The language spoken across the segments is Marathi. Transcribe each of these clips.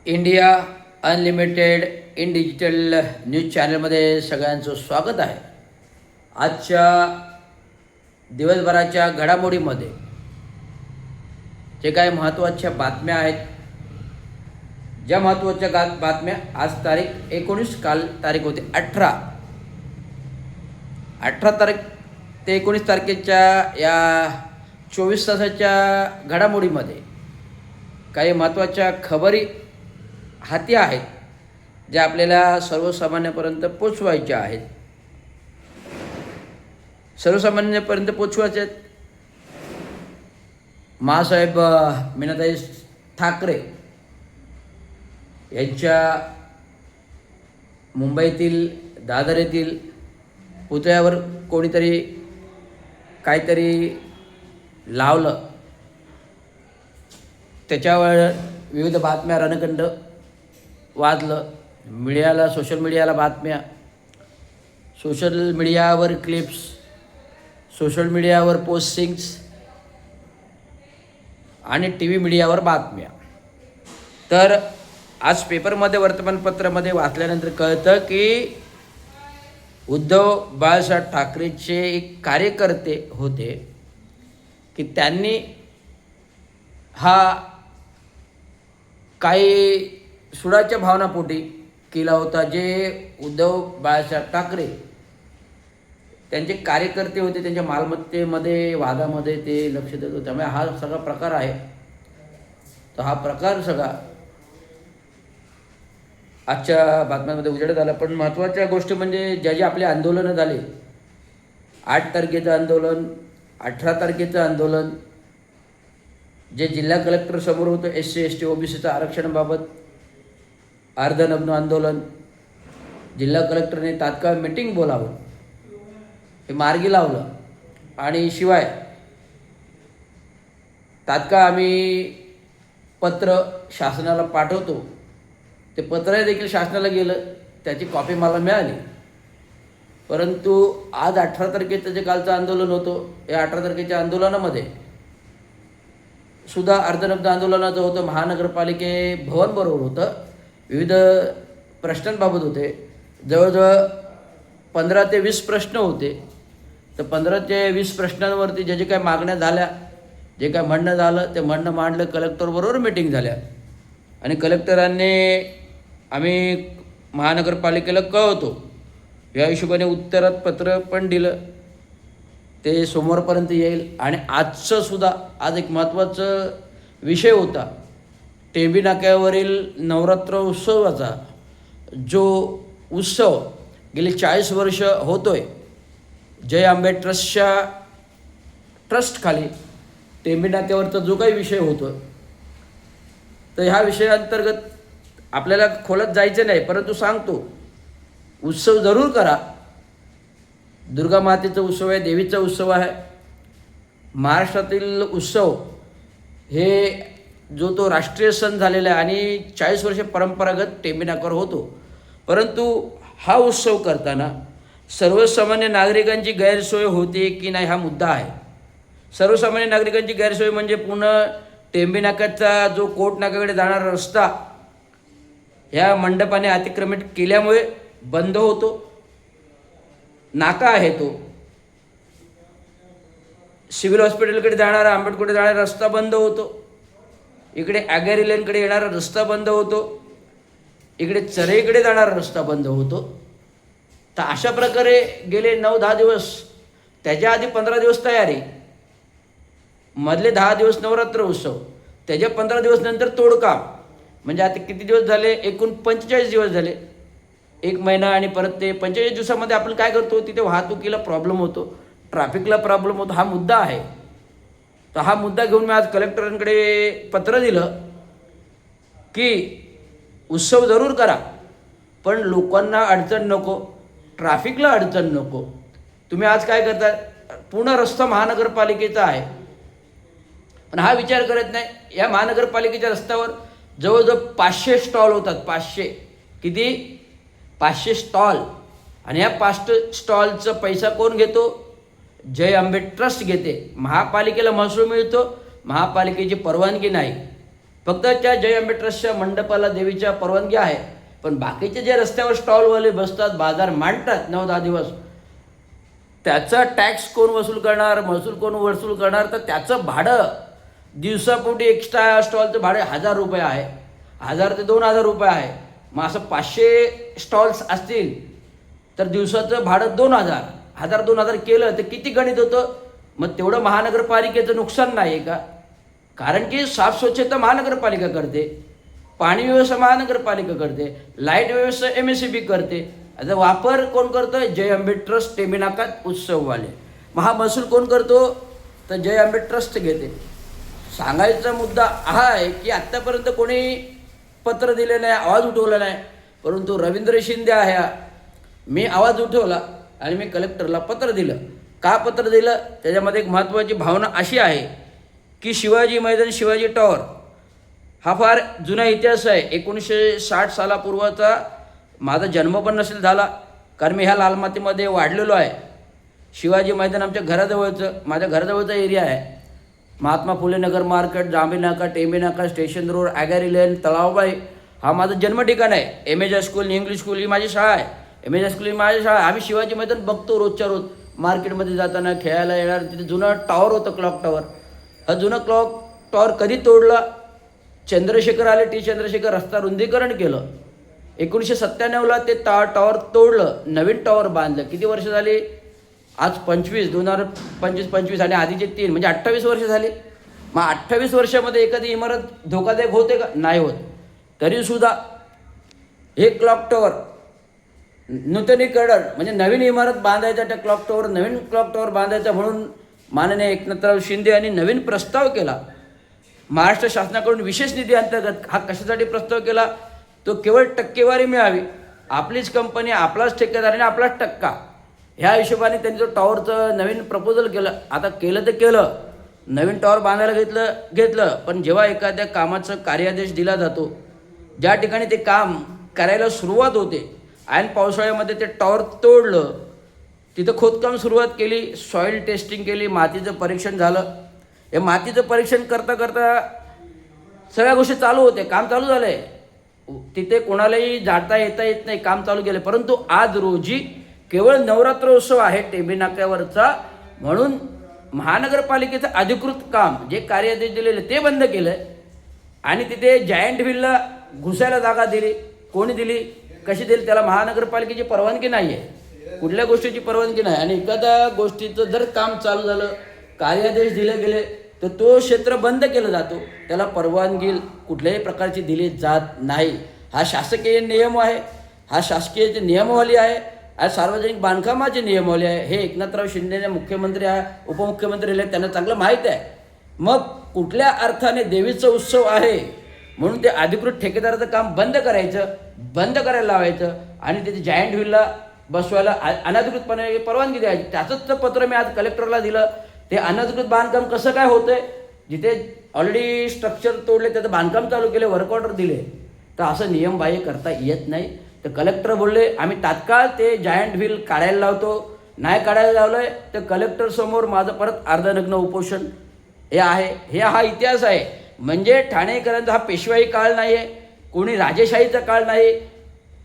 India unlimited in digital news चॅनलमध्ये सगळ्यांचं स्वागत आहे. आजच्या दिवसभराच्या घडामोडीमध्ये जे काही महत्त्वाच्या बातम्या आहेत, ज्या महत्त्वाच्या बातम्या आज तारीख 19, काल तारीख होते 18 तारीख ते 19 तारखेच्या या 24 तासाच्या घडामोडीमध्ये काही महत्त्वाच्या खबरी हाती आहेत ज्या आपल्याला सर्वसामान्यापर्यंत पोचवायच्या आहेत. सर्वसामान्यापर्यंत पोचवायचे आहेत. मासाहेब मीनाताई ठाकरे यांच्या मुंबईतील दादर येथील पुतळ्यावर कोणीतरी काहीतरी लावलं, त्याच्यावर विविध बातम्या रणखंड वाजलं. मीडियाला, सोशल मीडियाला बातम्या, सोशल मीडियावर क्लिप्स, सोशल मीडियावर पोस्टिंग्स आणि टी व्ही मीडियावर बातम्या. तर आज पेपरमध्ये, वर्तमानपत्रामध्ये वाचल्यानंतर कळतं की उद्धव बाळासाहेब ठाकरेचे एक कार्यकर्ते होते की त्यांनी हा काही सुडाच्या भावनापोटी केला होता. जे उद्धव बाळासाहेब ठाकरे त्यांचे कार्यकर्ते होते, त्यांच्या मालमत्तेमध्ये, वादामध्ये ते लक्ष देत होते. त्यामुळे हा सगळा प्रकार आहे. तर हा प्रकार सगळा आजच्या बातम्यांमध्ये उजेडात आला. पण महत्त्वाच्या गोष्टी म्हणजे जे आपले आंदोलनं झाले, 8 तारखेचं आंदोलन, 18 तारखेचं आंदोलन, जे जिल्हा कलेक्टर समोर होतं SC ST OBCचं आरक्षणाबाबत अर्धनग्न आंदोलन, जिल्हा कलेक्टरने तात्काळ मीटिंग बोलावून हे मार्गी लावलं. आणि शिवाय तात्काळ आम्ही पत्र शासनाला पाठवतो, ते पत्र देखील शासनाला गेलं, त्याची कॉपी मला मिळाली. परंतु आज 18 तारखेचं जे कालचं आंदोलन होतं, या 18 तारखेच्या आंदोलनामध्ये सुद्धा अर्धनग्न आंदोलनाचं होतं. महानगरपालिके भवनबरोबर होतं. विविध प्रश्नांबाबत होते. जवळजवळ 15 ते 20 प्रश्न होते. तर 15 ते 20 प्रश्नांवरती जे काही मागण्या झाल्या, जे काय म्हणणं झालं, ते म्हणणं मांडलं. कलेक्टरबरोबर मीटिंग झाल्या आणि कलेक्टरांनी आम्ही महानगरपालिकेला कळवतो या हिशोबाने उत्तरात पत्र पण दिलं. ते सोमवारपर्यंत येईल. आणि आजचं सुद्धा आज एक महत्त्वाचा विषय होता. टेंबी नाक्यावरील नवरात्र उत्सवाचा जो उत्सव गेली 40 वर्ष होतोय, जय आंबे ट्रस्टखाली टेंबी नाक्यावरचा जो काही विषय होतो, तर ह्या विषयाअंतर्गत आपल्याला खोलात जायचं नाही, परंतु सांगतो उत्सव जरूर करा. दुर्गा मातेचा उत्सव आहे, देवीचा उत्सव आहे. महाराष्ट्रातील उत्सव हे तो राष्ट्रीय सण झालेला आहे आणि 40 वर्ष परंपरागत टेंबी नाक्यावर होतो. परंतु हा उत्सव करताना सर्वसामान्य नागरिकांची गैरसोय होते की नाही हा मुद्दा आहे. सर्वसामान्य नागरिकांची गैरसोय म्हणजे पुन्हा टेंबी नाक्याचा जो कोट नाक्याकडे जाणारा रस्ता ह्या मंडपाने अतिक्रमित केल्यामुळे बंद होतो. नाका आहे तो सिव्हिल हॉस्पिटलकडे जाणारा, आंबेडकडे जाणारा रस्ता बंद होतो. इकडे ॲगॅरी लेनकडे येणारा रस्ता बंद होतो. इकडे चरेकडे जाणारा रस्ता बंद होतो. तर अशा प्रकारे गेले 9-10 दिवस, त्याच्या आधी 15 दिवस तयारी, मधले 10 दिवस नवरात्र उत्सव, त्याच्या 15 दिवस नंतर तोडकाम. म्हणजे आता किती दिवस झाले? एकूण 45 दिवस झाले, 1 महिना. आणि परत ते 45 दिवसामध्ये आपण काय करतो? तिथे वाहतुकीला प्रॉब्लेम होतो, ट्रॅफिकला प्रॉब्लेम होतो. हा मुद्दा आहे. तर हा मुद्दा घेऊन मी आज कलेक्टरांकडे पत्र दिलं की उत्सव जरूर करा, पण लोकांना अडचण नको, ट्रॅफिकला अडचण नको. तुम्ही आज काय करता? पूर्ण रस्ता महानगरपालिकेचा आहे, पण हा विचार करत नाही. या महानगरपालिकेच्या रस्त्यावर जवळजवळ 500 स्टॉल होतात. 500 किती? 500 स्टॉल. आणि या 500 स्टॉलचा पैसा कोण घेतो? जय आंबे ट्रस्ट घेते. महापालिकेला महसूल मिळतो, महापालिकेची परवानगी नाही. फक्त त्या जय आंबे ट्रस्टच्या मंडपाला देवीच्या परवानगी आहे, पण बाकीचे जे रस्त्यावर स्टॉलवाले बसतात, बाजार मांडतात 9-10 दिवस, त्याचा टॅक्स कोण वसूल करणार, महसूल कोण वसूल करणार? तर त्याचं भाडं दिवसापोटी एक्स्ट्रा स्टॉलचं भाडे 1000 रुपये आहे, 1000 ते 2000 रुपये आहे. मग असं 500 स्टॉल्स असतील तर दिवसाचं भाडं 2000, 1000-2000 केलं तर किती गणित होतं? मग तेवढं महानगरपालिकेचं नुकसान नाही आहे का? कारण की साफ स्वच्छता महानगरपालिका करते, पाणी व्यवस्था महानगरपालिका करते, लाईट व्यवस्था MSEB करते. आता वापर कोण करतो? जय आंबे ट्रस्ट, टेंबीनाका उत्सववाले. मग हा महसूल कोण करतो? तर जय आंबे ट्रस्ट घेते. सांगायचा मुद्दा हा आहे की आत्तापर्यंत कोणी पत्र दिले नाही, आवाज उठवला नाही, परंतु रवींद्र शिंदे आहे, मी आवाज उठवला आणि मी कलेक्टरला पत्र दिलं. का पत्र दिलं? त्याच्यामध्ये एक महत्त्वाची भावना अशी आहे की शिवाजी मैदान, शिवाजी टॉवर हा फार जुना इतिहास आहे. 1960 सालापूर्वाचा माझा जन्म पण नसेल झाला, कारण मी ह्या लाल मातीमध्ये वाढलेलो आहे. शिवाजी मैदान आमच्या घराजवळचं, माझ्या घराजवळचा एरिया आहे. महात्मा फुले नगर मार्केट, जांभी नाका, टेंबी नाका, स्टेशन रोड, ॲगॅरी लेन, तलावबाई हा माझं जन्म ठिकाण आहे. एमेजा स्कूल, इंग्लिश स्कूल ही माझी शाळा आहे. एमेजा स्कूल ही माझी शाळा. आम्ही शिवाजी मैदान बघतो रोजच्या रोज. मार्केटमध्ये जाताना खेळायला येणार, तिथे जुनं टॉवर होतं, क्लॉक टॉवर. हा जुनं क्लॉक टॉवर कधी तोडला? चंद्रशेखर आले, चंद्रशेखर रस्ता रुंदीकरण केलं. 1997ला ते टॉवर तोडलं, नवीन टॉवर बांधलं. किती वर्ष झाली? आज 2025 आणि आधीचे 3 म्हणजे 28 वर्ष झाली. मग 28 वर्षामध्ये एखादी इमारत धोकादायक होते का? नाही होत. तरीसुद्धा हे क्लॉक टॉवर नूतनीकरण म्हणजे नवीन इमारत बांधायचा, त्या क्लॉक टॉवर नवीन क्लॉक टॉवर बांधायचा म्हणून माननीय एकनाथराव शिंदे यांनी नवीन प्रस्ताव केला. महाराष्ट्र शासनाकडून विशेष निधी अंतर्गत. हा कशासाठी प्रस्ताव केला? तो केवळ टक्केवारी मिळावी, आपलीच कंपनी, आपलाच ठेकेदार आणि आपलाच टक्का, ह्या हिशोबाने त्यांनी जो टॉवरचं नवीन प्रपोजल केलं. आता केलं तर केलं, नवीन टॉवर बांधायला घेतलं, पण जेव्हा एखाद्या कामाचं कार्यादेश दिला जातो, ज्या ठिकाणी ते काम करायला सुरुवात होते, ऐन पावसाळ्यामध्ये ते टॉवर तोडलं, तिथं खोदकाम सुरुवात केली, सॉईल टेस्टिंग केली, मातीचं परीक्षण झालं. हे मातीचं परीक्षण करता करता सगळ्या गोष्टी चालू होते, काम चालू झालं आहे, तिथे कोणालाही जाता येता येत नाही, काम चालू केलं. परंतु आज रोजी केवळ नवरात्रोत्सव आहे टेंबी नाक्यावरचा, म्हणून महानगरपालिकेचं अधिकृत काम जे कार्यादेश दिलेले ते बंद केलं आहे आणि तिथे जायंट व्हीलला घुसायला जागा दिली. कोणी दिली, कशी दिली? त्याला महानगरपालिकेची परवानगी नाही आहे, कुठल्या गोष्टीची परवानगी नाही. आणि एखाद्या गोष्टीचं जर काम चालू झालं, कार्यादेश दिले गेले, तर तो क्षेत्र बंद केला जातो, त्याला परवानगी कुठल्याही प्रकारची दिली जात नाही. हा शासकीय नियम आहे, हा शासकीय नियमावली आहे, आज सार्वजनिक बांधकामाची नियमावली आहे. हे एकनाथराव शिंदेने मुख्यमंत्री आहे, उपमुख्यमंत्री राहिले, त्यांना चांगलं माहीत आहे. मग कुठल्या अर्थाने देवीचा उत्सव आहे म्हणून ते अधिकृत ठेकेदाराचं काम बंद करायला लावायचं आणि तिथे जायंट व्हीलला बसवायला अनधिकृतपणे परवानगी द्यायची. त्याचंच पत्र मी आज कलेक्टरला दिलं. ते अनधिकृत बांधकाम कसं काय होतंय? जिथे ऑलरेडी स्ट्रक्चर तोडले, त्याचं बांधकाम चालू केले, वर्क ऑर्डर दिले, तर असं नियमबाह्य करता येत नाही. तर कलेक्टर बोलले आम्ही तात्काळ ते जायंट व्हील काढायला लावतो. नाही काढायला लावलं आहे तर कलेक्टरसमोर माझं परत अर्धनग्न उपोषण हे आहे. हा इतिहास आहे. म्हणजे ठाणेकरांचा हा पेशवाई काळ नाही आहे, कोणी राजेशाहीचा काळ नाही,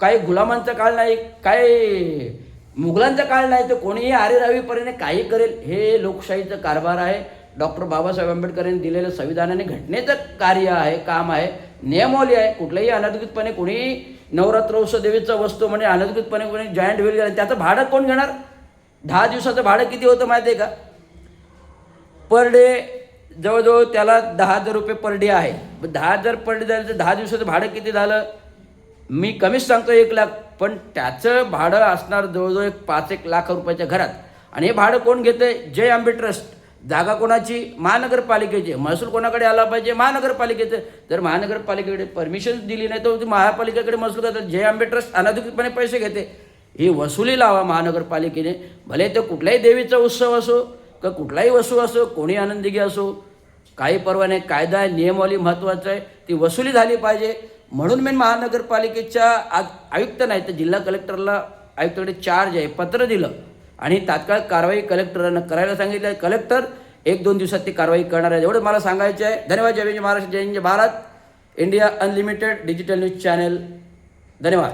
काही गुलामांचा काळ नाही, काही मुघलांचा काळ नाही, तर कोणीही आरेरावीपरीने काही करेल. हे लोकशाहीचं कारभार आहे. डॉक्टर बाबासाहेब आंबेडकर यांनी दिलेलं संविधानाने घटनेचं कार्य आहे, काम आहे, नियमावली आहे. कुठल्याही अनधिकृतपणे कोणी नवरात्रोत्सव देवीचा वस्तू म्हणजे अनधिकृतपणे कोणी जॉईंट व्हील गेला, त्याचं भाडं कोण घेणार? 10 दिवसाचं भाडं किती होतं माहिती आहे का? पर डे जवळजवळ त्याला 10,000 रुपये पर डे आहे. 10,000 पर डे झालं तर 10 दिवसाचं भाडं किती झालं? मी कमीच सांगतो 1 लाख, पण त्याचं भाडं असणार जवळजवळ 5-1 लाख रुपयाच्या घरात. आणि हे भाडं कोण घेतंय? जय आंबे ट्रस्ट. जागा कोणाची? महानगरपालिकेची. महसूल कोणाकडे आला पाहिजे? महानगरपालिकेचं. जर महानगरपालिकेकडे परमिशन दिली नाही तर महापालिकेकडे महसूल करतात. जय आंबे ट्रस्ट अनधिकृतपणे पैसे घेते. ही वसुली लावा महानगरपालिकेने. भले तो कुठलाही देवीचा उत्सव असो का कुठलाही वस्तू असो, कोणी आनंदी घे असो, काही परवा नाही. कायदा नियमावली महत्त्वाचं आहे, ती वसुली झाली पाहिजे. म्हणून मी महानगरपालिकेच्या आयुक्त नाही तर जिल्हा कलेक्टरला आयुक्ताकडे चार्ज आहे, पत्र दिलं आणि तात्काळ कारवाई कलेक्टरांना करायला सांगितलं. कलेक्टर 1-2 दिवसात ती कारवाई करणार आहे, एवढं मला सांगायचं आहे. धन्यवाद. जय हिंद, महाराष्ट्र, जय Hind, Bharat. India unlimited digital news channel. धन्यवाद.